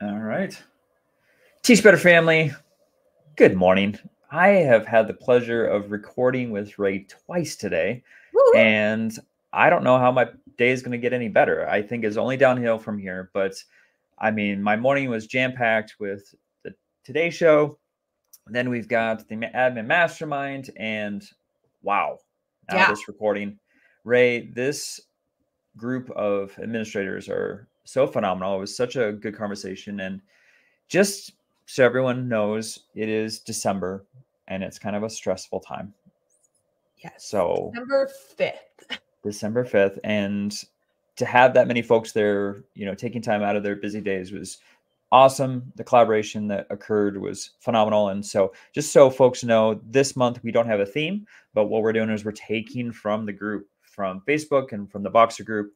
All right. Teach Better family, good morning. I have had the pleasure of recording with Ray twice today, Woo! and I don't know how my day is going to get any better. I think it's only downhill from here, but I mean, my morning was jam-packed with the Today Show. Then we've got the Admin Mastermind, and wow, now Yeah. this recording. Ray, this group of administrators are so phenomenal. It was such a good conversation, and just so everyone knows, it is December and it's kind of a stressful time. Yes. So December 5th, and to have that many folks there, taking time out of their busy days was awesome. The collaboration that occurred was phenomenal. And so just so folks know, this month we don't have a theme, but what we're doing is we're taking from the group, from Facebook and from the Boxer group,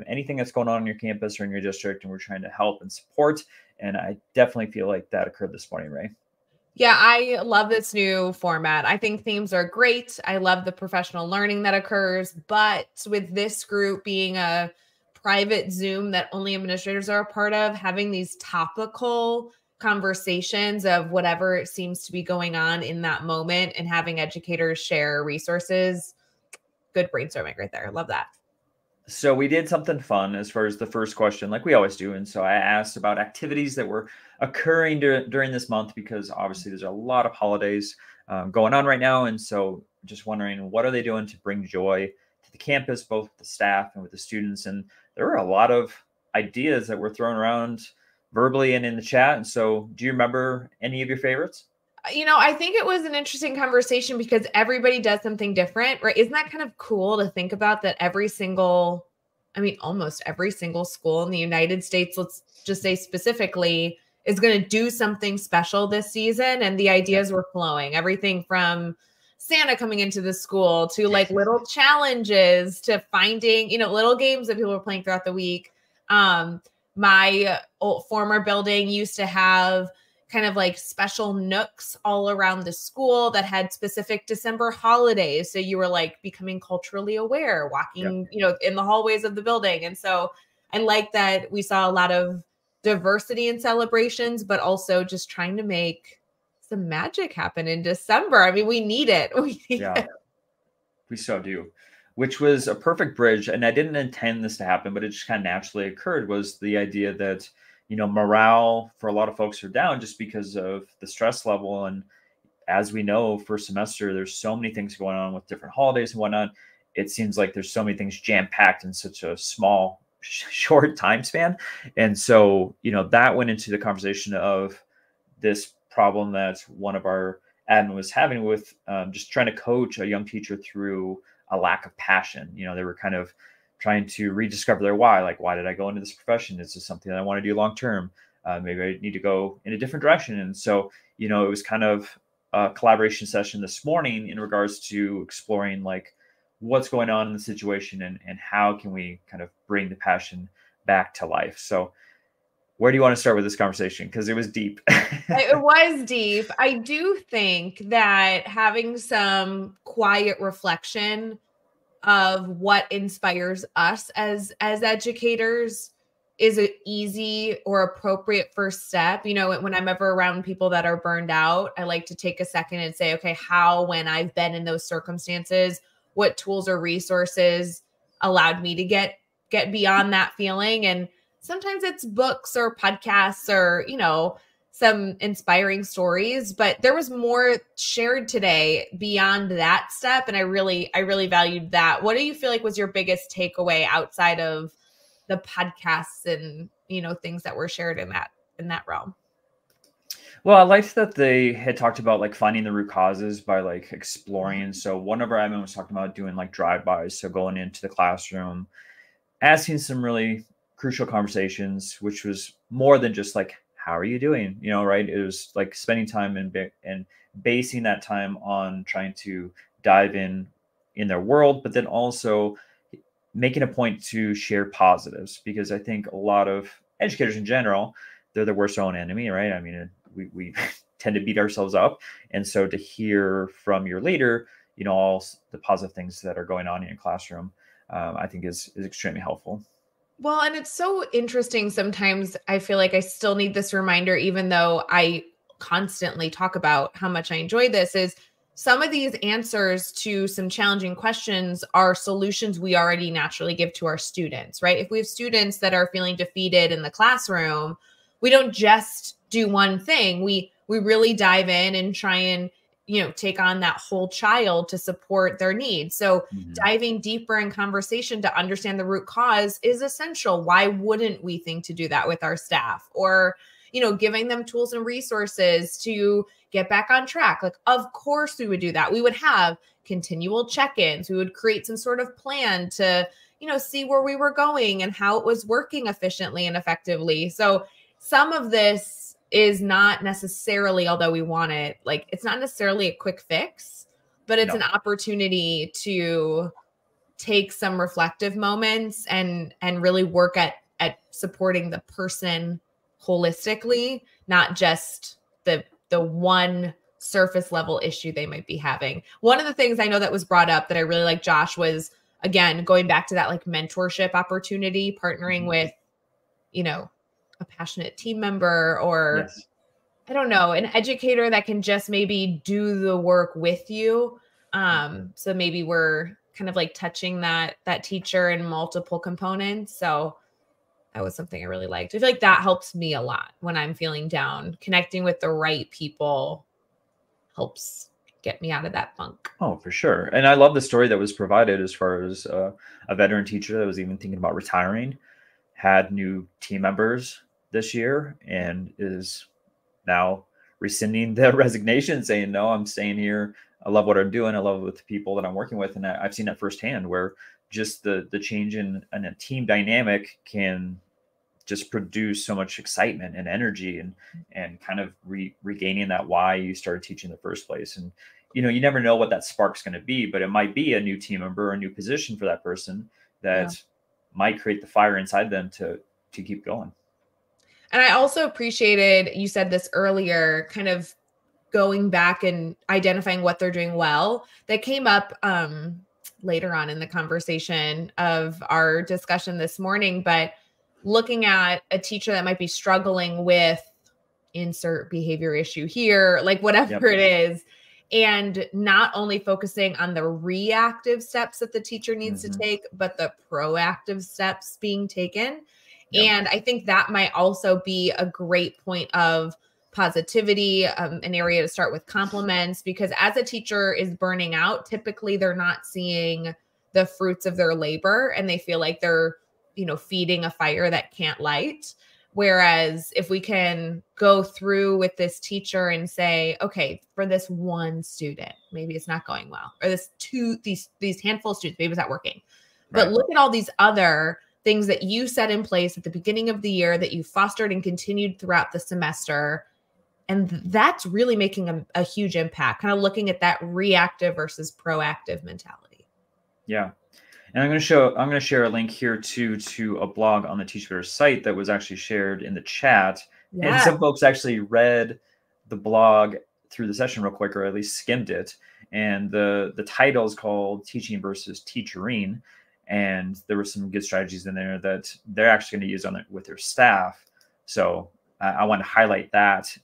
anything that's going on in your campus or in your district, and we're trying to help and support. And I definitely feel like that occurred this morning, Ray. Yeah, I love this new format. I think themes are great. I love the professional learning that occurs, but with this group being a private Zoom that only administrators are a part of, having these topical conversations of whatever seems to be going on in that moment and having educators share resources, good brainstorming right there. I love that. So we did something fun as far as the first question, like we always do. And so I asked about activities that were occurring during this month, because obviously there's a lot of holidays going on right now. And so just wondering, what are they doing to bring joy to the campus, both with the staff and with the students? And there were a lot of ideas that were thrown around verbally and in the chat. And so do you remember any of your favorites? I think it was an interesting conversation because everybody does something different, right? Isn't that kind of cool to think about that almost every single school in the United States, let's just say specifically, is going to do something special this season. And the ideas were flowing, everything from Santa coming into the school to like little challenges to finding, little games that people were playing throughout the week. My former building used to have kind of like special nooks all around the school that had specific December holidays. So you were like becoming culturally aware, walking, in the hallways of the building. And so I like that we saw a lot of diversity in celebrations, but also just trying to make some magic happen in December. I mean, we need it. We so do, which was a perfect bridge. And I didn't intend this to happen, but it just kind of naturally occurred, was the idea that morale for a lot of folks are down just because of the stress level. And as we know, first semester, there's so many things going on with different holidays and whatnot. It seems like there's so many things jam-packed in such a small, short time span. And so, that went into the conversation of this problem that one of our admin was having with just trying to coach a young teacher through a lack of passion. They were kind of trying to rediscover their why. Like, why did I go into this profession? Is this something that I want to do long-term? Maybe I need to go in a different direction. And so, it was kind of a collaboration session this morning in regards to exploring like what's going on in the situation and how can we kind of bring the passion back to life. So where do you want to start with this conversation? Because it was deep. It was deep. I do think that having some quiet reflection of what inspires us as educators is an easy or appropriate first step. When I'm ever around people that are burned out, I like to take a second and say, okay, when I've been in those circumstances, what tools or resources allowed me to get beyond that feeling? And sometimes it's books or podcasts or, some inspiring stories, but there was more shared today beyond that step. And I really valued that. What do you feel like was your biggest takeaway outside of the podcasts and, things that were shared in that realm? Well, I liked that they had talked about like finding the root causes by like exploring. So one of our admin was talking about doing like drive-bys. So going into the classroom, asking some really crucial conversations, which was more than just like, how are you doing? Right? It was like spending time and basing that time on trying to dive in their world, but then also making a point to share positives, because I think a lot of educators in general, they're the worst own enemy, right? I mean, we tend to beat ourselves up. And so to hear from your leader, all the positive things that are going on in your classroom, I think is extremely helpful. Well, and it's so interesting. Sometimes I feel like I still need this reminder, even though I constantly talk about how much I enjoy this, is some of these answers to some challenging questions are solutions we already naturally give to our students, right? If we have students that are feeling defeated in the classroom, we don't just do one thing. We really dive in and try and, take on that whole child to support their needs. So Mhm. diving deeper in conversation to understand the root cause is essential. Why wouldn't we think to do that with our staff? Or, giving them tools and resources to get back on track. Like, of course we would do that. We would have continual check-ins. We would create some sort of plan to, see where we were going and how it was working efficiently and effectively. So some of this is not necessarily, although we want it, like, it's not necessarily a quick fix, but it's an No, opportunity to take some reflective moments and really work at supporting the person holistically, not just the one surface level issue they might be having. One of the things I know that was brought up that I really like, Josh, was, again, going back to that like mentorship opportunity, partnering Mhm. with, a passionate team member, or Yes. I don't know, an educator that can just maybe do the work with you. So maybe we're kind of like touching that teacher in multiple components. So that was something I really liked. I feel like that helps me a lot when I'm feeling down. Connecting with the right people helps get me out of that funk. Oh, for sure. And I love the story that was provided as far as a veteran teacher that was even thinking about retiring, had new team members this year, and is now rescinding the resignation, saying, no, I'm staying here. I love what I'm doing. I love it with the people that I'm working with. And I've seen that firsthand where just the change in a team dynamic can just produce so much excitement and energy and kind of regaining that why you started teaching in the first place. And you never know what that spark's going to be, but it might be a new team member or a new position for that person Yeah. that might create the fire inside them to keep going. And I also appreciated, you said this earlier, kind of going back and identifying what they're doing well. That came up later on in the conversation of our discussion this morning, but looking at a teacher that might be struggling with insert behavior issue here, like whatever Yep. it is, and not only focusing on the reactive steps that the teacher needs to Hmm. take, but the proactive steps being taken. Yep. And I think that might also be a great point of positivity, an area to start with compliments, because as a teacher is burning out, typically they're not seeing the fruits of their labor and they feel like they're, feeding a fire that can't light. Whereas if we can go through with this teacher and say, okay, for this one student, maybe it's not going well, or these handful of students, maybe it's not working. But Right. look at all these other things that you set in place at the beginning of the year that you fostered and continued throughout the semester. And that's really making a huge impact, kind of looking at that reactive versus proactive mentality. Yeah. And I'm going to share a link here to a blog on the Teach Better site that was actually shared in the chat. And Yeah. some folks actually read the blog through the session real quick, or at least skimmed it. And the title is called Teaching versus Teachering. And there were some good strategies in there that they're actually going to use on it with their staff. So I want to highlight that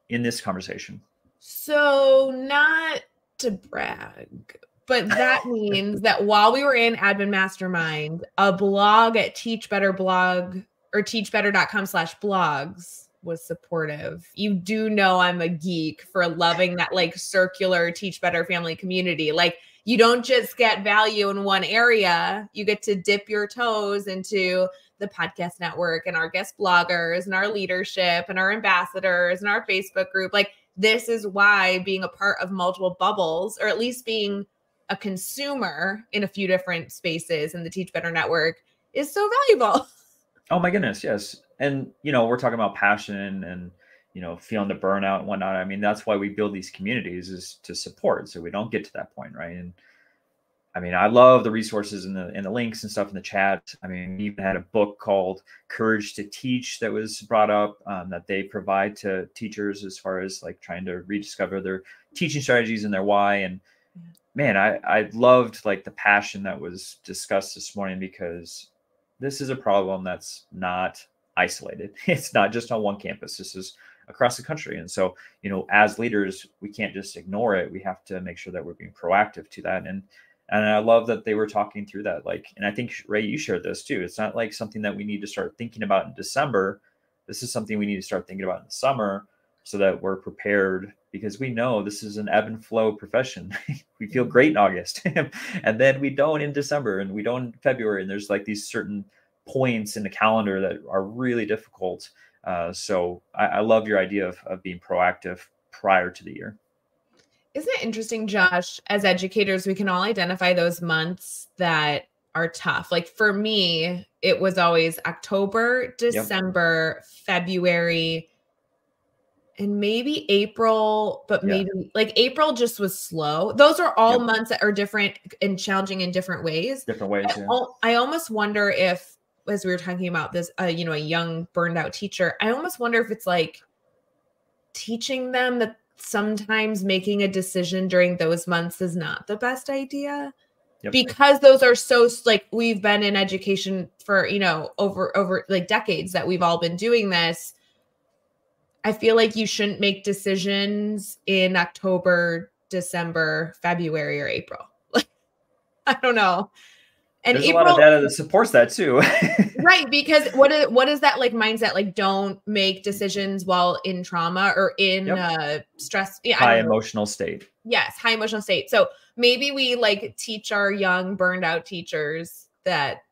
in this conversation. So, not to brag, but that means that while we were in Admin Mastermind, a blog at Teach Better blog or teachbetter.com/blogs was supportive. You do know I'm a geek for loving that like circular Teach Better family community. Like, you don't just get value in one area, you get to dip your toes into the podcast network and our guest bloggers and our leadership and our ambassadors and our Facebook group. Like, this is why being a part of multiple bubbles, or at least being a consumer in a few different spaces in the Teach Better network, is so valuable. Oh my goodness, yes. And we're talking about passion and feeling the burnout and whatnot. I mean, that's why we build these communities, is to support, so we don't get to that point, right? And I mean, I love the resources and the links and stuff in the chat. I mean, we even had a book called Courage to Teach that was brought up, that they provide to teachers as far as like trying to rediscover their teaching strategies and their why. And man, I loved like the passion that was discussed this morning, because this is a problem that's not isolated. It's not just on one campus. This is across the country. And so, as leaders, we can't just ignore it. We have to make sure that we're being proactive to that. And I love that they were talking through that. Like, and I think, Ray, you shared this too. It's not like something that we need to start thinking about in December. This is something we need to start thinking about in the summer so that we're prepared, because we know this is an ebb and flow profession. We feel great in August and then we don't in December, and we don't in February. And there's like these certain points in the calendar that are really difficult. So I love your idea of being proactive prior to the year. Isn't it interesting, Josh, as educators, we can all identify those months that are tough. Like for me, it was always October, December, February, and maybe April, but maybe like April just was slow. Those are all months that are different and challenging in different ways. I almost wonder if, as we were talking about this, a young burned out teacher, I almost wonder if it's like teaching them that sometimes making a decision during those months is not the best idea, because those are so, like, we've been in education for, over like decades that we've all been doing this. I feel like you shouldn't make decisions in October, December, February, or April. I don't know. And there's a lot of data that supports that too. Right. Because what is that like mindset? Like, don't make decisions while in trauma or in stress. High emotional state. Yes. High emotional state. So maybe we like teach our young burned out teachers that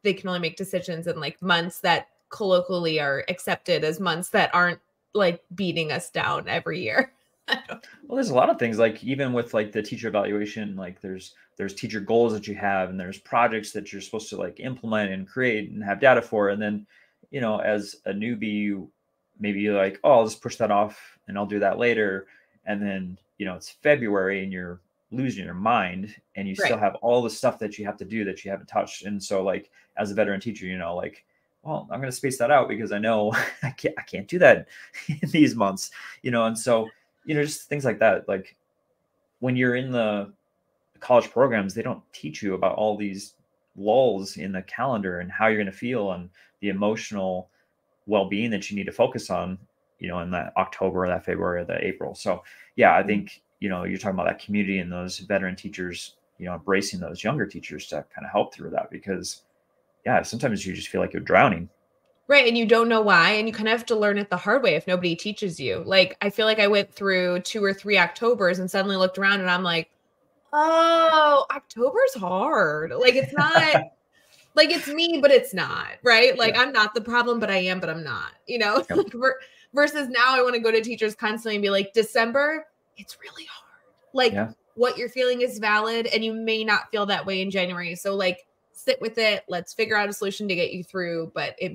they can only make decisions in like months that colloquially are accepted as months that aren't like beating us down every year. Well, there's a lot of things, like even with like the teacher evaluation, like there's teacher goals that you have, and there's projects that you're supposed to like implement and create and have data for. And then, as a newbie, maybe you're like, oh, I'll just push that off and I'll do that later. And then, it's February and you're losing your mind, and you still have all the stuff that you have to do that you haven't touched. And so like, as a veteran teacher, like, well, I'm going to space that out because I know I can't do that in these months, and so, just things like that. Like when you're in the college programs, they don't teach you about all these lulls in the calendar and how you're going to feel and the emotional well-being that you need to focus on, in that October or that February or that April. So yeah, I think, you're talking about that community and those veteran teachers, embracing those younger teachers to kind of help through that, because sometimes you just feel like you're drowning. Right. And you don't know why. And you kind of have to learn it the hard way if nobody teaches you. Like, I feel like I went through 2 or 3 Octobers and suddenly looked around and I'm like, oh, October's hard. Like, it's not like it's me, but it's not. Right. Like, I'm not the problem, but I am, but I'm not, versus now I want to go to teachers constantly and be like, December, it's really hard. Like what you're feeling is valid, and you may not feel that way in January. So like, sit with it. Let's figure out a solution to get you through, but it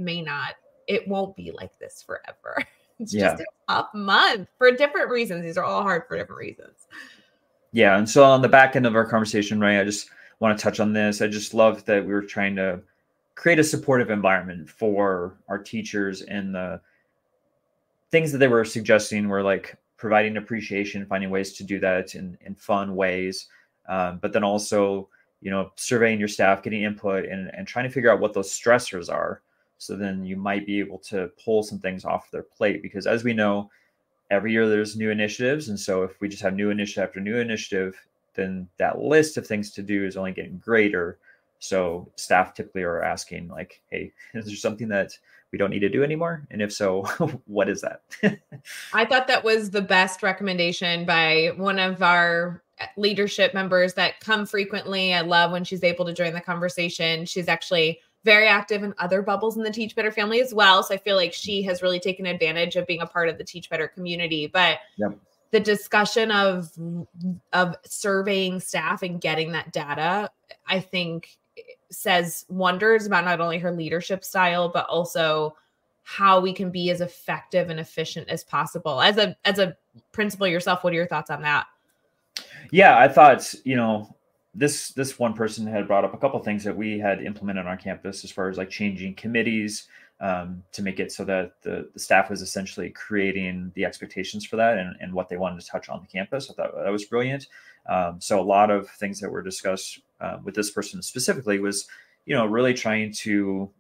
won't be like this forever. It's just a tough month for different reasons. These are all hard for different reasons. Yeah. And so on the back end of our conversation, right, I just want to touch on this. I just love that we were trying to create a supportive environment for our teachers, and the things that they were suggesting were like providing appreciation, finding ways to do that in fun ways. But then also, surveying your staff, getting input, and trying to figure out what those stressors are. So then you might be able to pull some things off their plate, because as we know, every year there's new initiatives. And so if we just have new initiative after new initiative, then that list of things to do is only getting greater. So staff typically are asking like, hey, is there something that we don't need to do anymore? And if so, what is that? I thought that was the best recommendation by one of our leadership members that come frequently. I love when she's able to join the conversation. She's actually very active in other bubbles in the Teach Better family as well. So I feel like she has really taken advantage of being a part of the Teach Better community. But the discussion of surveying staff and getting that data, I think says wonders about not only her leadership style, but also how we can be as effective and efficient as possible. As a principal yourself, what are your thoughts on that? Yeah, I thought, this one person had brought up a couple of things that we had implemented on our campus as far as like changing committees to make it so that the staff was essentially creating the expectations for that and what they wanted to touch on the campus. I thought that was brilliant. So a lot of things that were discussed with this person specifically was, really trying to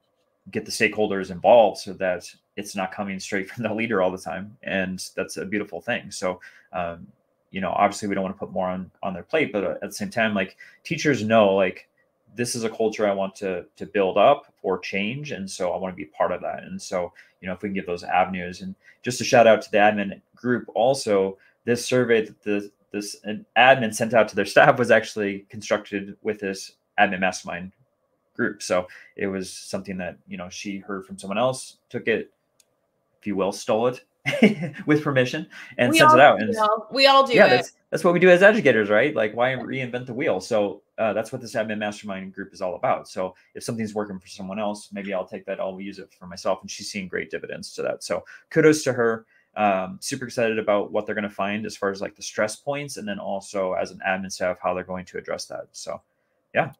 get the stakeholders involved so that it's not coming straight from the leader all the time. And that's a beautiful thing. So, obviously we don't want to put more on their plate, but at the same time, like, teachers know, like, this is a culture I want to build up or change. And so I want to be part of that. And so, if we can give those avenues. And just a shout out to the admin group also, this survey that this admin sent out to their staff was actually constructed with this admin mastermind group. So it was something that, she heard from someone else, took it, if you will, stole it with permission and sent it out. And we all do. Yeah, that's what we do as educators, right? Like, why reinvent the wheel? So that's what this admin mastermind group is all about. So if something's working for someone else, maybe I'll take that, I'll use it for myself. And she's seeing great dividends to that. So kudos to her. Super excited about what they're going to find as far as like the stress points, and then also as an admin staff, how they're going to address that. So yeah.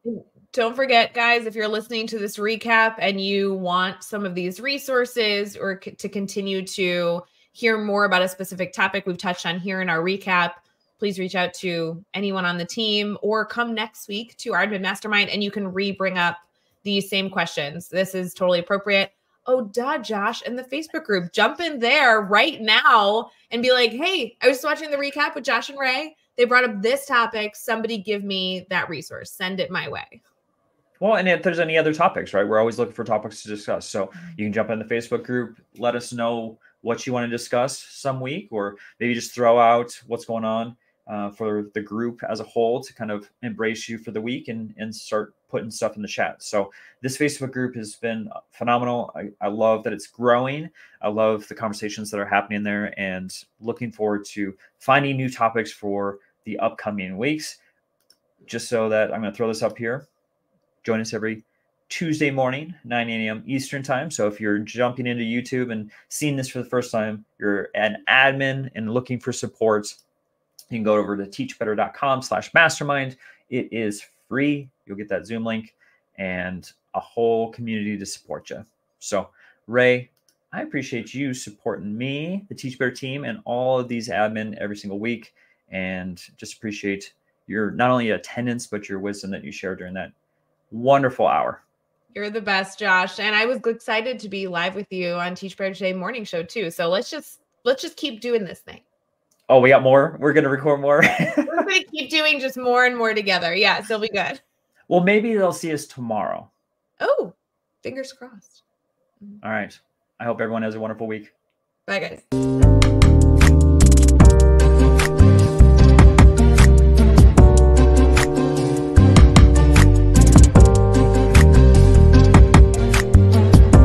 Don't forget, guys, if you're listening to this recap and you want some of these resources or to continue to hear more about a specific topic we've touched on here in our recap, please reach out to anyone on the team or come next week to our admin mastermind and you can bring up these same questions. This is totally appropriate. Oh, duh, Josh, and the Facebook group, jump in there right now and be like, hey, I was watching the recap with Josh and Ray. They brought up this topic. Somebody give me that resource. Send it my way. Well, and if there's any other topics, right, we're always looking for topics to discuss. So you can jump in the Facebook group, let us know what you want to discuss some week, or maybe just throw out what's going on for the group as a whole to kind of embrace you for the week and start putting stuff in the chat. So this Facebook group has been phenomenal. I love that it's growing. I love the conversations that are happening there, and looking forward to finding new topics for the upcoming weeks. Just so that I'm going to throw this up here. Join us every Tuesday morning, 9 a.m. Eastern time. So if you're jumping into YouTube and seeing this for the first time, you're an admin and looking for support, you can go over to teachbetter.com/mastermind. It is free. You'll get that Zoom link and a whole community to support you. So Ray, I appreciate you supporting me, the Teach Better team, and all of these admin every single week. And just appreciate your not only attendance, but your wisdom that you shared during that wonderful hour. You're the best, Josh. And I was excited to be live with you on Teach Better Today morning show too. So let's just keep doing this thing. Oh, we got more? We're going to record more? We're going to keep doing just more and more together. Yeah, it'll be good. Well, maybe they'll see us tomorrow. Oh, fingers crossed. All right. I hope everyone has a wonderful week. Bye, guys.